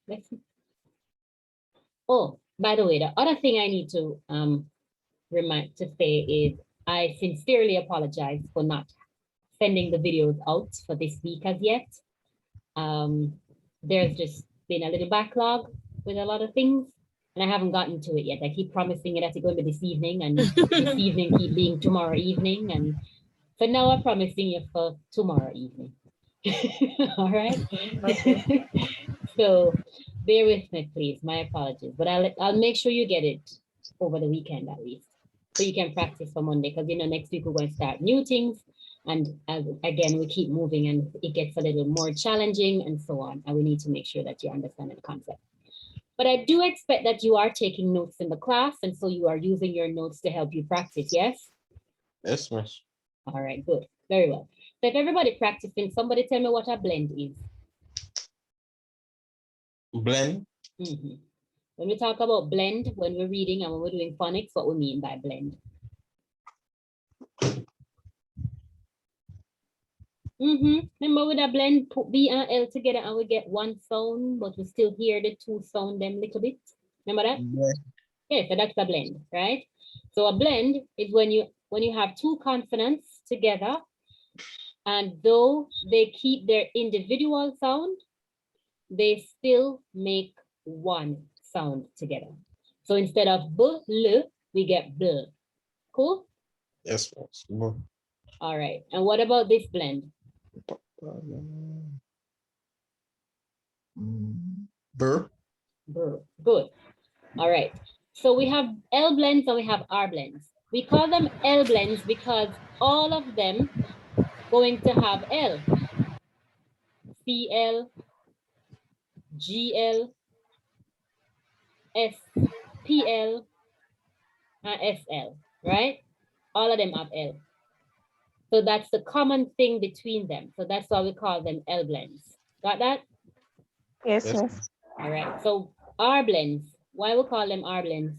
Let's see. Oh, by the way, the other thing I need to say is I sincerely apologize for not sending the videos out for this week as yet. There's just been a little backlog with a lot of things, and I haven't gotten to it yet. I keep promising it that it's going to be this evening, and this evening keep being tomorrow evening, and so now I'm promising you for tomorrow evening. All right. Okay. So bear with me, please. My apologies, but I'll make sure you get it over the weekend at least, so you can practice for Monday. Because next week we're going to start new things, and again we keep moving, and it gets a little more challenging, and so on. And we need to make sure that you understand the concept. But I do expect that you are taking notes in the class, and so you are using your notes to help you practice. Yes. Yes, miss. All right. Good. Very well. So if everybody practicing, somebody tell me what a blend is. Blend. Mm-hmm. When we talk about blend, when we're reading and when we're doing phonics, what we mean by blend. Remember with a blend, put B and L together and we get one sound, but we still hear the two sound them a little bit. Remember that? Yeah, so that's a blend, right? So a blend is when you have two consonants together, and though they keep their individual sound, they still make one sound together. So instead of b, l, we get bl. Cool? Yes, miss. All right. And what about this blend? Burr. Burr. Good. All right. So we have L blends and we have R blends. We call them L blends because all of them going to have L. CL, GL, SPL, and SL, right? All of them have L. So that's the common thing between them. So that's why we call them L blends. Got that? Yes, yes. All right. So R blends. Why we call them R blends?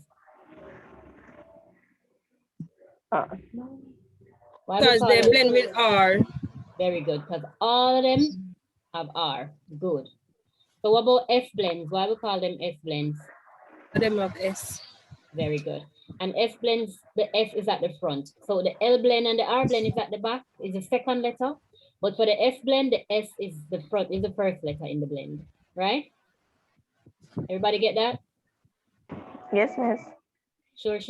Because they blend with R. Very good. Because all of them have R. Good. So what about S blends? Why we call them S blends? Them have S. Very good. And S blends, the S is at the front. So the L blend and the R blend is at the back, is the second letter. But for the S blend, the S is the front, is the first letter in the blend, right? Everybody get that? Yes, miss. Sure.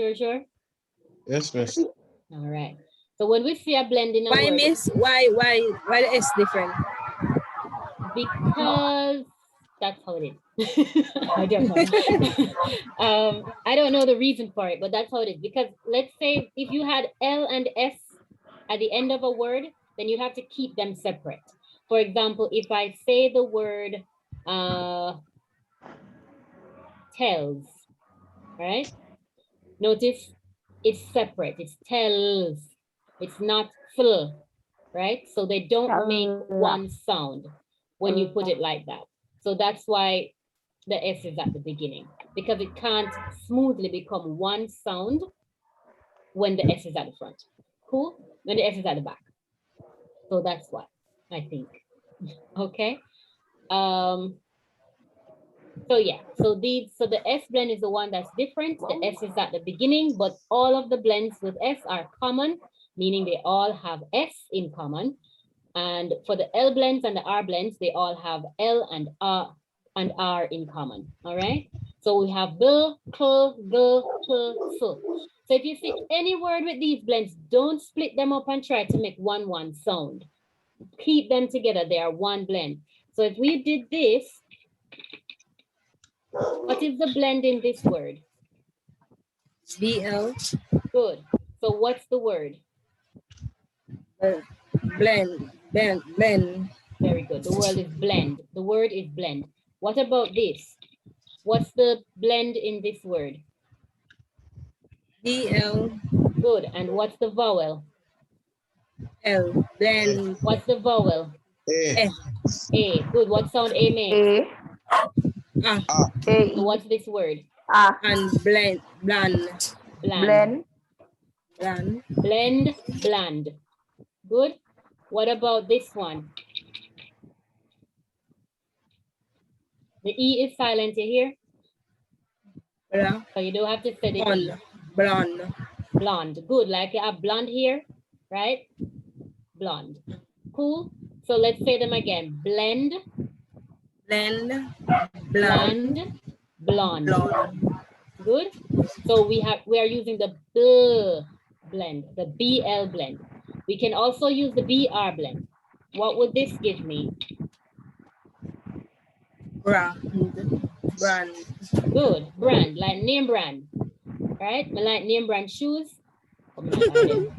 Yes, miss. All right. So when we see a blend in a Why, word, miss? Why the S different? Because that's how it is. I don't know. I don't know the reason for it, but that's how it is. Because let's say if you had L and S at the end of a word, then you have to keep them separate. For example, if I say the word tells, right? Notice it's separate. It's tells. It's not full, right? So they don't make one sound when you put it like that. So that's why the S is at the beginning, because it can't smoothly become one sound when the S is at the front. Cool? When the S is at the back. So that's why, I think. Okay. So yeah, so the S blend is the one that's different. The S is at the beginning, but all of the blends with S are common, meaning they all have S in common. And for the L blends and the R blends, they all have L and R in common. All right. So we have bill, cl, so. So if you see any word with these blends, don't split them up and try to make one sound. Keep them together. They are one blend. So if we did this, what is the blend in this word? BL. Good. So what's the word? Blend. Very good. The word is blend. The word is blend. What about this? What's the blend in this word? BL. Good. And what's the vowel? L. Blend. What's the vowel? A. A. Good. What sound A makes? A. So what's this word? And blend. Bland. Bland. Good. What about this one? The E is silent, you hear? Bla, So you don't have to say the E. blonde, blonde, Blonde. Good. Like you have blonde here, right? Blonde. Cool. So let's say them again. Blend, blend, blonde, blonde, blonde. blonde, Good. So we are using the B blend, the BL blend. We can also use the BR blend. What would this give me? brand, brand, Good. Brand, like name brand. Right? I like name brand shoes. Oh, me not buy them.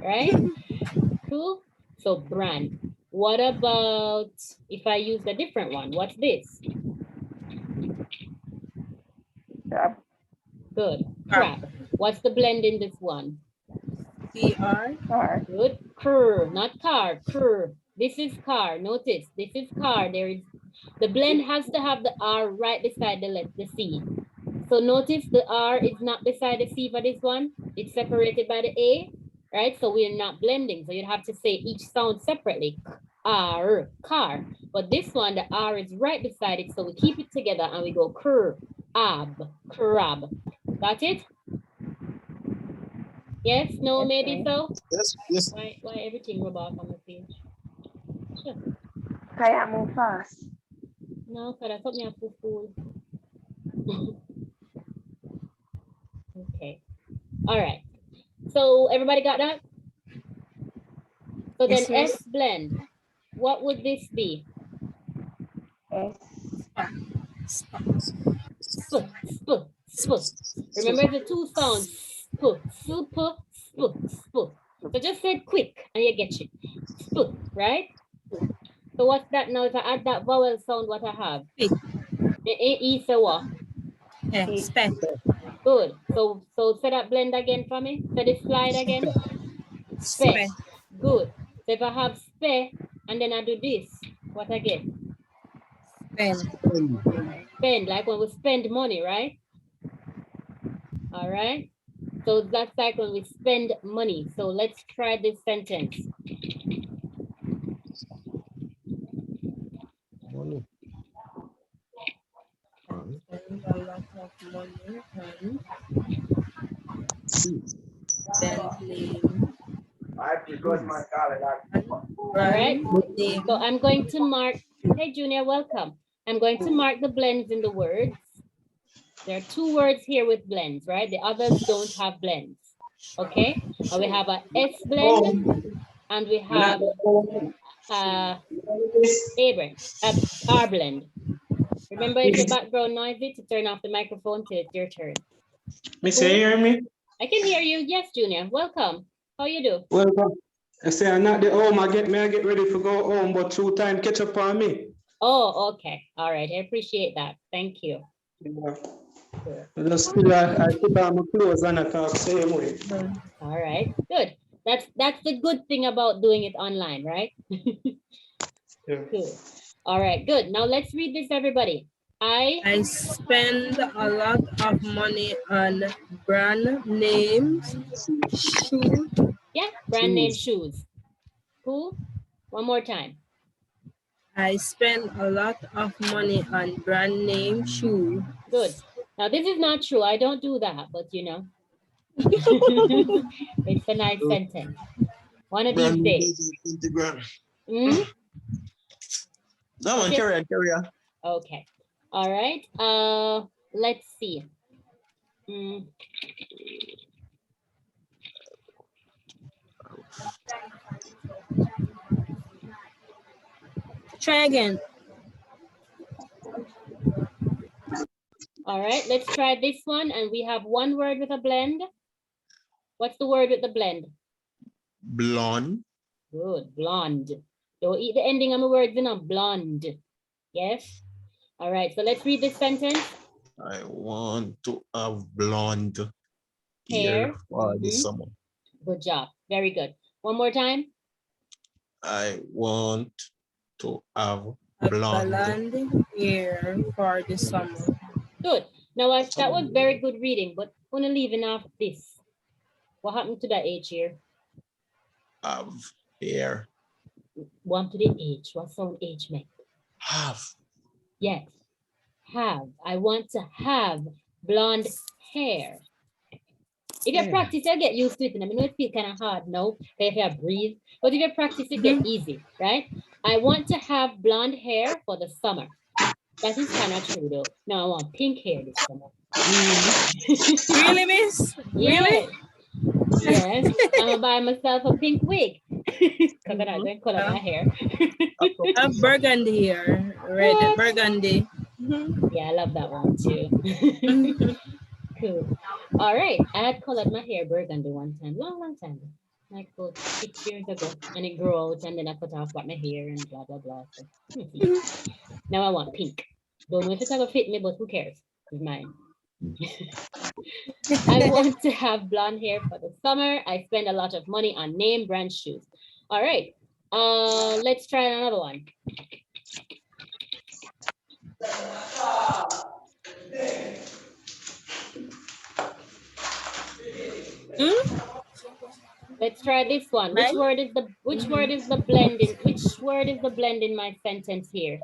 Right? Cool. So brand. What about if I use a different one? What's this? Crab. Good. Crab. What's the blend in this one? CR, Car. Good. Cur, not car. Cur. This is car. Notice this is car. There is the blend has to have the R right beside the C. So notice the R is not beside the C for this one. It's separated by the A, right? So we're not blending. So you'd have to say each sound separately. R, car. But this one, the R is right beside it. So we keep it together and we go cur, ab, crab. Got it? Yes, no, Yes, maybe ma'am. so? Yes. Why everything rub off on the page? Sure. Kayak move fast. No, because I thought me have to school. Okay. All right. So everybody got that? So then Yes, miss. S blend. What would this be? S. Sp, sp, sp. Remember the two sounds. Sp, super, sp, sp. So just say it quick and you get it. Sp, right? So what's that now? If I add that vowel sound, what I have? Spit. The E, so what? Yeah, spec, Good. So say that blend again for me. Say the slide again. spec, Good. So if I have spe and then I do this, what I get? pen, Spend, like when we spend money, right? All right. So that's like when we spend money. So let's try this sentence. Money. spend a lot of money on C. Bentley. All right. Name, So I'm going to mark, hey Junior, welcome. I'm going to mark the blends in the words. There are two words here with blends, right? The others don't have blends. Okay. And we have a S blend and we have R blend. Remember, if your background noisy, to turn off the microphone till it's your turn. Miss, you hear me? I can hear you. Yes, Junior. Welcome. How you do? Welcome. I say I'm not the home. I get ready to go home, but 2 time catch up on me. Oh, okay. All right. I appreciate that. Thank you. Yeah. I just feel I put on my clothes and I talk same way. All right. Good. That's the good thing about doing it online, right? Yeah. Good. All right. Good. Now let's read this, everybody. I spend a lot of money on brand names, shoes. Yeah, brand name shoes. Cool. One more time. I spend a lot of money on brand name shoes. Good. Now this is not true. I don't do that, but you know, it's a nice sentence. One of these days. Hmm? No one, carry on. Okay. All right. Let's see. Try again. All right, let's try this one. And we have one word with a blend. What's the word with the blend? Blonde. Good, blonde. Don't eat the ending of my words, you know, blonde. Yes? All right, so let's read this sentence. I want to have blonde Hair. hair for the summer. Good job. Very good. One more time. I want to have A blonde. blonde hair for the summer. Good. Now, that was very good reading, but I'm gonna leaving off this. What happened to that H here? Have hair. One to the H. What sound H make? Have. yet. Have. I want to have blonde hair. If you practice, you'll get used to it. And I know it feels kind of hard now, if you breathe. But if you practice, it get easy, right? I want to have blonde hair for the summer. That is kind of true, though. No, I want pink hair this summer. Really, miss? Yes. Really? Yes. I'm gonna buy myself a pink wig. Because I'm not going to color my hair. A burgundy here. Red burgundy. Yeah, I love that one too. Cool. All right. I had colored my hair burgundy one time, long time ago. Like about 6 years ago. And it grew out and then I cut off what my hair and blah blah blah. So, now I want pink. Don't know if it's gonna fit me, but who cares? It's mine. I want to have blonde hair for the summer. I spend a lot of money on name brand shoes. All right. Let's try another one. Let's try this one. Which word is the blend in my sentence here?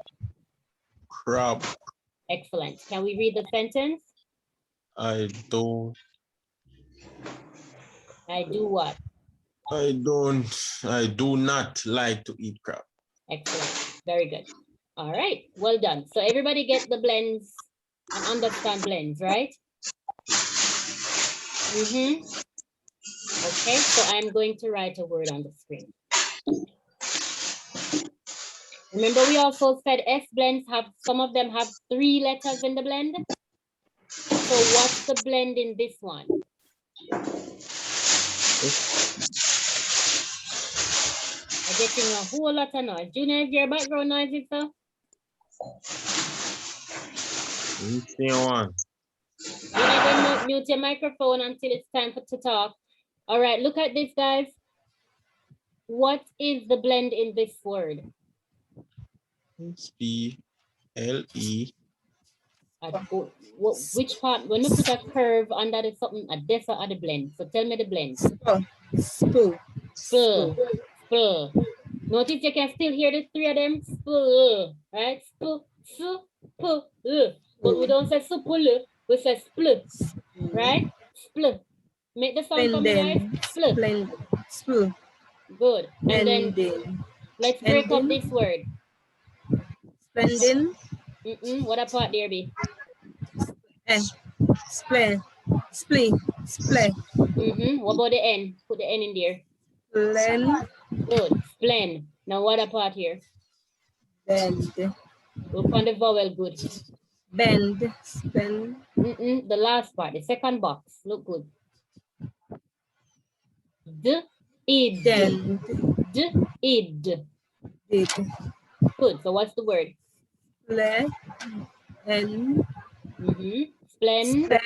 Crab. Excellent. Can we read the sentence? I do what? I do not like to eat crab. Excellent. Very good. All right. Well done. So everybody get the blends and understand blends, right? Okay, so I'm going to write a word on the screen. Remember, we also said S blends some of them have 3 letters in the blend. So what's the blend in this one? I'm getting a whole lot of noise. Junior, is your background noisy, sir? One. You're going to mute your microphone until it's time to talk. All right, look at this, guys. What is the blend in this word? S-P-L-E. Which part? When you put a curve under the something, a defa or the blend. So tell me the blend. Spl. Notice you can still hear the 3 of them. Spl, right? Spl, spl. But we don't say spl, we say spl, right? Spl. Make the sound from the guys. Spl. Spl. Good. And then let's break up this word. Splendid. What a part there be? Splen. Splee. Sple. What about the N? Put the N in there. Splen. Good. Splen. Now what a part here? Bend. Look on the vowel good. Bend. Spend. The last part, the second box. Look good. D-id. D-id. Did. Good. So what's the word? Splend. Splendid.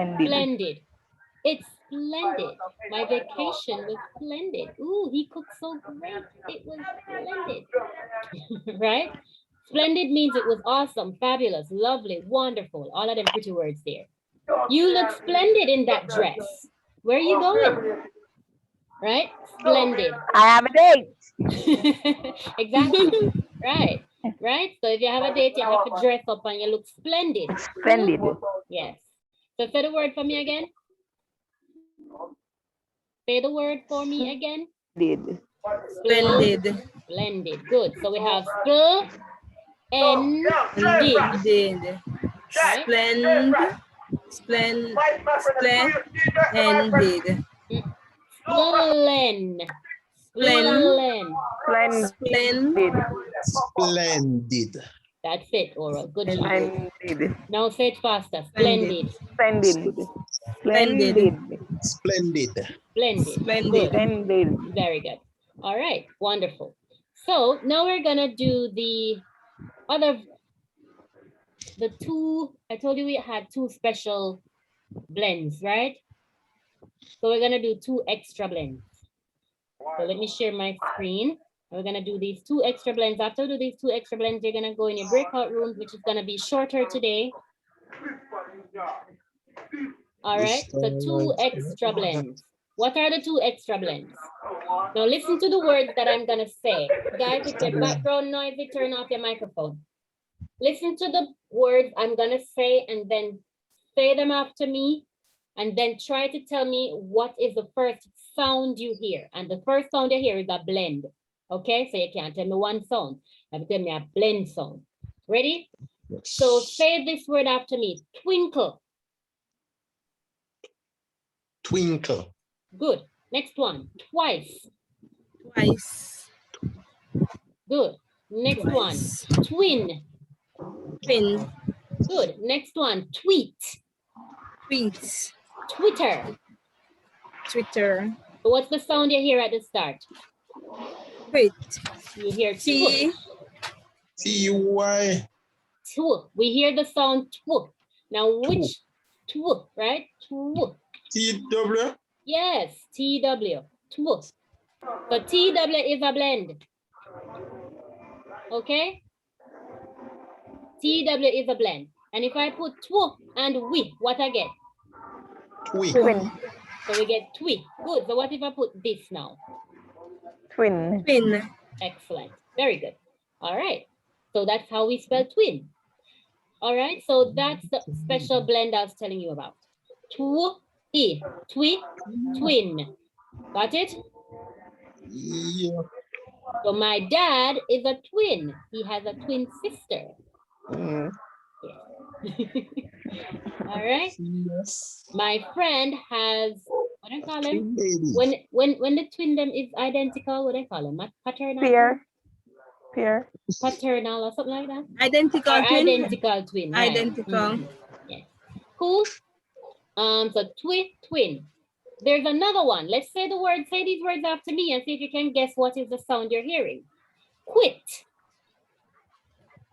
Splendid. It's splendid. My vacation was splendid. Ooh, he cooked so great. It was splendid. Right? Splendid means it was awesome, fabulous, lovely, wonderful. All of them pretty words there. You look splendid in that dress. Where are you going? Right? Splendid. I have a date. Exactly. Right. Right? So if you have a date, you have to dress up and you look splendid. Splendid. Yes. So say the word for me again. Say the word for me again. Splendid. Splendid. Good. So we have spl and did. Splendid. Splendid. Splendid. That's it, Oral. Good job. Splendid. Now say it faster. Splendid. Splendid. Good. Very good. All right. Wonderful. So now we're gonna do the two. I told you we had 2 special blends, right? So we're gonna do 2 extra blends. So let me share my screen. We're gonna do these 2 extra blends. After we do these 2 extra blends, you're gonna go in your breakout rooms, which is gonna be shorter today. All right, so 2 extra blends. What are the two extra blends? Now listen to the words that I'm gonna say. Guys, if your background noisy, turn off your microphone. Listen to the words I'm gonna say and then say them after me. And then try to tell me what is the first sound you hear. And the first sound you hear is a blend. Okay, so you can't tell me one sound. You have to tell me a blend sound. Ready? So say this word after me. Twinkle. Twinkle. Good. Next one. Twice. Twice. Good. Next one. Twin. Twin. Good. Next one. Tweet. Tweet. Twitter. Twitter. So what's the sound you hear at the start? Tweet. You hear T. T-Y. tw. We hear the sound tw. Now which tw, right? Tw. T-W. Yes, TW. Tw. So TW is a blend. Okay? TW is a blend. And if I put tw and we, what I get? Twi. Twin. So we get twi. Good. So what if I put this now? Twin. Twin. Excellent. Very good. All right. So that's how we spell twin. All right. So that's the special blend I was telling you about. Twi, twi, twin. Got it? Yeah. So my dad is a twin. He has a twin sister. Mm. All right. Yes. My friend has, what do I call him? Baby. When the twin them is identical, what do I call him? Paternal? Peer. Peer. Paternal or something like that? Identical Or twin. identical twin. Right. Identical. Mhm. Yeah. Cool. So twin. There's another one. Let's say the word, say these words after me and see if you can guess what is the sound you're hearing. Quit.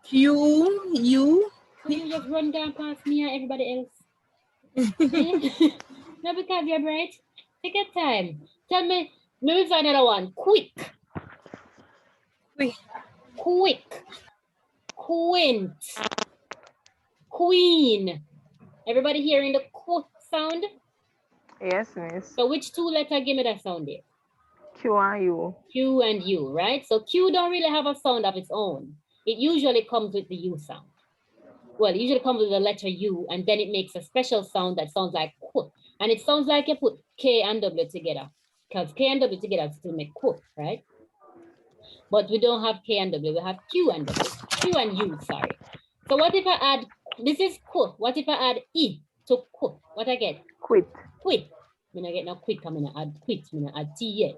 Q. U. Could you just run down past me and everybody else? No, because you're bright. Take your time. Tell me, maybe find another one. Quick. Quick. Quick. Quint. Queen. Everybody hearing the qu sound? Yes, miss. So which two letter give me that sound there? Q and U. Q and U, right? So Q don't really have a sound of its own. It usually comes with the U sound. Well, it usually comes with the letter U, and then it makes a special sound that sounds like qu. And it sounds like you put K and W together, because K and W together still make qu, right? But we don't have K and W, we have Q and W, Q and U, sorry. So what if I add, this is qu, what if I add E to qu? What I get? Quit. Quit. I'm gonna get no quit, I'm gonna add quit, I'm gonna add T yet.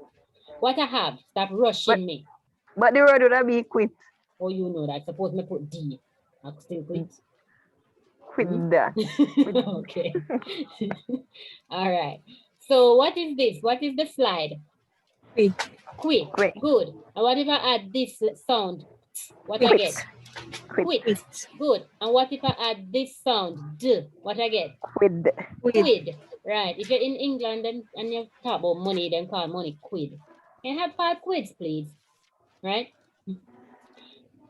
What I have, stop rushing me. But the word would be quit. Oh, you know that, suppose me put D, I'll still quit. Quit that. Okay. All right. So what is this? What is the slide? Quick. Quit. Quit. Good. And what if I add this sound? What I Quit. get? Quit. Quit. Good. And what if I add this sound? D. What I get? Quid. Quid. Right. If you're in England and you talk about money, then call money quid. Can I have 5 quids, please? Right?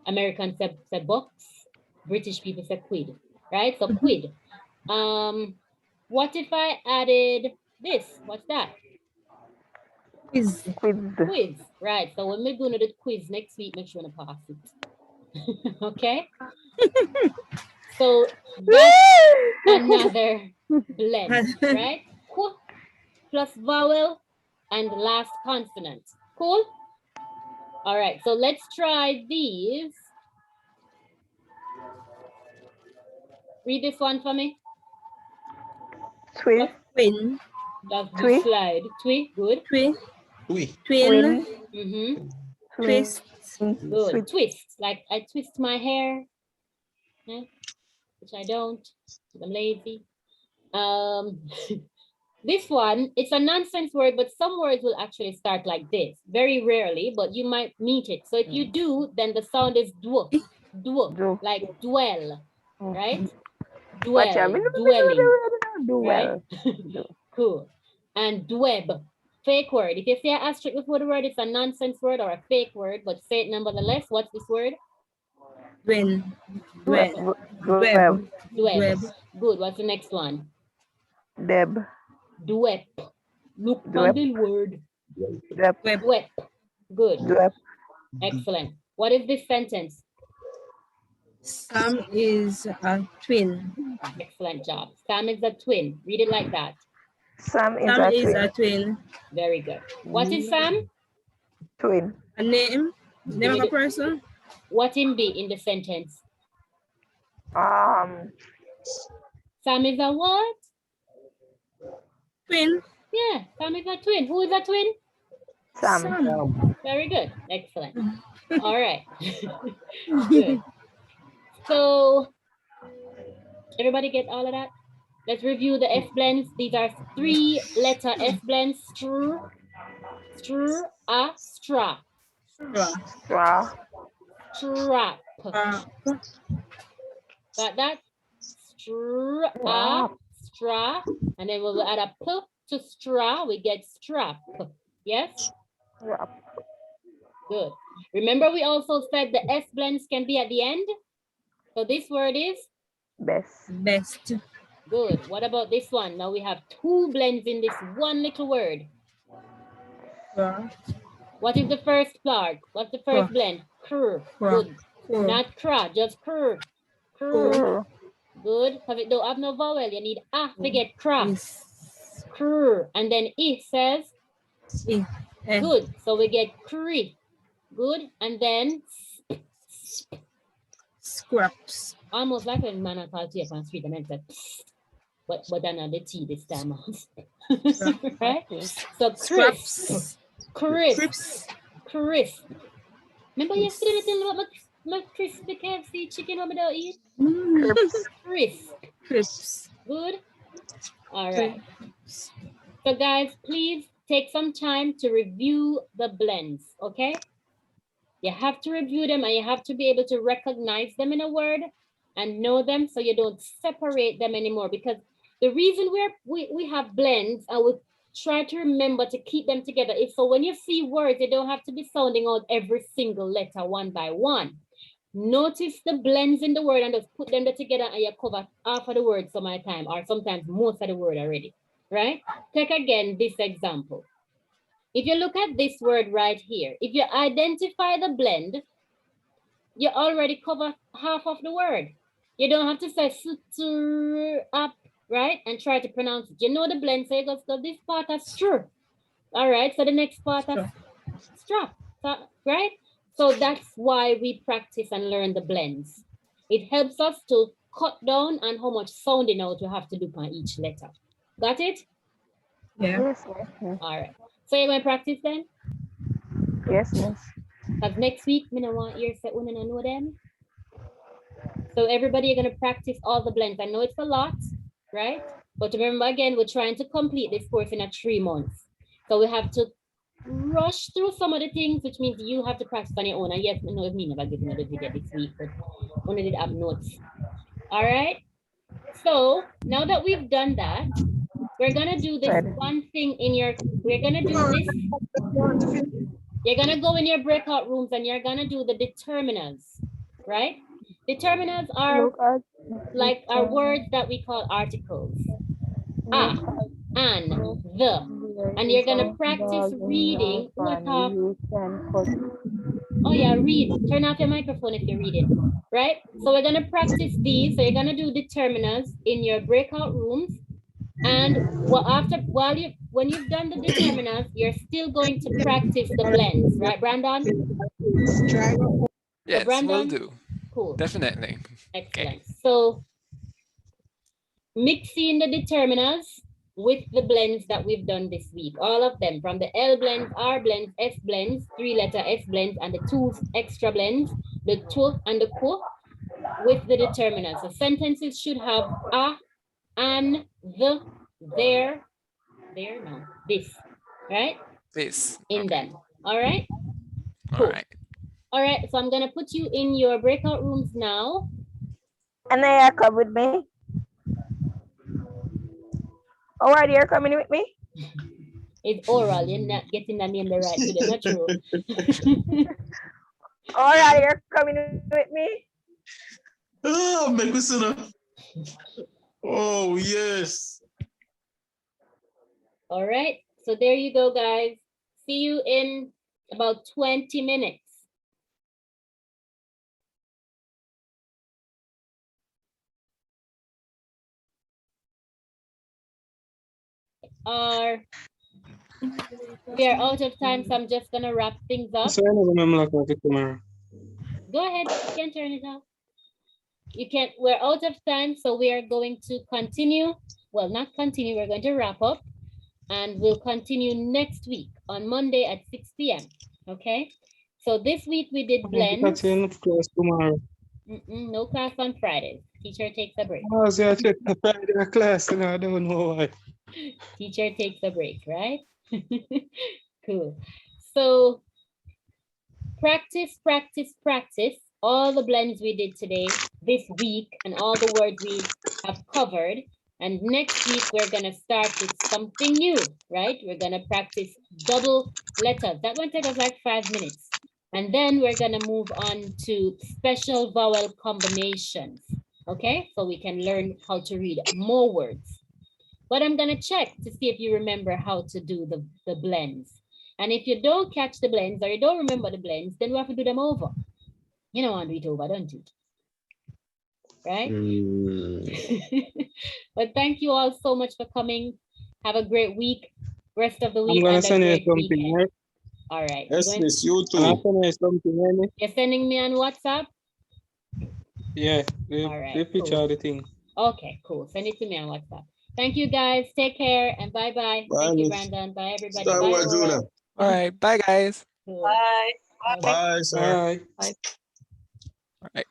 Americans say bucks. British people say quid. Right? So quid. What if I added this? What's that? Quiz. Quid. Quiz. Right. So when we're doing the quiz next week, make sure to pass it. Okay? So that's another blend, right? Qu plus vowel and last consonant. Cool? All right. So let's try these. Read this one for me. Twin. Twin. That's the Twi. slide. Twi, good. Twin. Twi. Twin. Mm-hmm. Twist. Good. Sweet. Twist. Like I twist my hair. Yeah? Which I don't. 'Cause I'm lazy. This one, it's a nonsense word, but some words will actually start like this. Very rarely, but you might meet it. So if you do, then the sound is dwo. Dwo. Do. Like dwell, right? Watch out. Dwell. Dwelling. Do Right? well. Cool. And dweb, fake word. If you say an asterisk before the word, it's a nonsense word or a fake word, but say it nevertheless. What's this word? Twin. Web. Web. Dweb. Web. Good. What's the next one? Deb. Dwep. Look on Dwep. the word. Dwep. Dwep. Good. Dwep. Excellent. What is this sentence? Sam is a twin. Excellent job. Sam is a twin. Read it like that. Sam is Sam a is twin. a twin. Very good. What is Sam? Twin. A name? Name of a person? What him be in the sentence? Sam is a what? Twin. Yeah, Sam is a twin. Who is a twin? Sam. Very good. Excellent. All right. Good. So, everybody get all of that? Let's review the S blends. These are 3-letter S blends. Str, stra. Straw. Strap. Got that? Stra. And then we'll add a p to straw. We get strap. Yes? Strap. Good. Remember, we also said the S blends can be at the end. So this word is? Best. Best. Good. What about this one? Now we have 2 blends in this one little word. What is the first plug? What's the first blend? Cr. Good. Not cra, just cr. Cr. Good. Because it don't have no vowel. You need a to get cra. Cr. And then I says? Good. So we get cri. Good. And then? Scraps. Almost like when man I call to you on the street and I said, but then the T this time. Right? So crisp. Crisp. Crisp. Remember yesterday I told you about my crispy KFC chicken what I don't eat? Crisp. Crisps. Good. All right. So guys, please take some time to review the blends, okay? You have to review them and you have to be able to recognize them in a word and know them so you don't separate them anymore. Because the reason we have blends and we try to remember to keep them together is so when you see words, you don't have to be sounding out every single letter one by one. Notice the blends in the word and just put them together and you cover half of the word some of the time or sometimes most of the word already, right? Take again this example. If you look at this word right here, if you identify the blend, you already cover half of the word. You don't have to say up, right? And try to pronounce it. You know the blend, so you go this part of str. All right, so the next part of strap, right? So that's why we practice and learn the blends. It helps us to cut down on how much sounding out you have to do on each letter. Got it? Yeah. Yes, yes. All right. So you're going to practice then? Yes, yes. Because next week, I don't want you to know them. So everybody, you're going to practice all the blends. I know it's a lot, right? But remember, again, we're trying to complete this course in 3 months. So we have to rush through some of the things, which means you have to practice on your own. And yes, I know me never giving you the video this week, but only did have notes. All right. So now that we've done that, we're gonna do this one thing in your, we're gonna do this. You're gonna go in your breakout rooms and you're gonna do the determiners, right? Determiners are like our words that we call articles. A, an, the. And you're gonna practice reading. Oh yeah, read. Turn off your microphone if you're reading, right? So we're gonna practice these. So you're gonna do determiners in your breakout rooms. And when you've done the determiners, you're still going to practice the blends, right, Brandon? Yes, Brandon? will do. Cool. Definitely. Excellent. So mixing the determiners with the blends that we've done this week, all of them, from the L blends, R blends, S blends, 3-letter S blends, and the 2 extra blends, the to and the ko, with the determiners. So sentences should have a, an, the, there, no, this, right? This. In them. All right? All right. All right, so I'm gonna put you in your breakout rooms now. And they are come with me. Oh, are you coming with me? It's oral, you're not getting the name the right today, not true. All right, you're coming with me. Oh, make us enough. Oh, yes. All right, So there you go, guys. See you in about 20 minutes. We are out of time, so I'm just gonna wrap things up. So I never remember like what tomorrow. Go ahead, you can turn it off. You can, we're out of time, so we are going to continue. Well, not continue, we're going to wrap up, and we'll continue next week on Monday at 6 p.m. Okay? So this week we did blends. That's enough class tomorrow. No class on Fridays. Teacher takes a break. I was check the Friday class and I don't know why. Teacher takes a break, right? Cool. So practice, practice, practice all the blends we did today, this week, and all the words we have covered. And next week, we're going to start with something new, right? We're going to practice double letters. That one take us like 5 minutes. And then we're going to move on to special vowel combinations, okay? So we can learn how to read more words. But I'm going to check to see if you remember how to do the blends. And if you don't catch the blends or you don't remember the blends, then we have to do them over. You don't want to do it over, don't you? Right? But thank you all so much for coming. Have a great week. Rest of the week. I'm going and to a send you great something, weekend. right? All right. Yes, miss, you I'm too. sending you something, right? You're sending me on WhatsApp? Yeah, All right, the picture cool. of the thing. Okay, cool. Send it to me on WhatsApp. Thank you, guys. Take care and bye-bye. Bye, Thank you, miss. Brandon. Bye, everybody. Star Bye, Wars, Laura. Judah. All right. Bye, guys. Cool. Bye. Bye. Bye, sir. Bye. All right.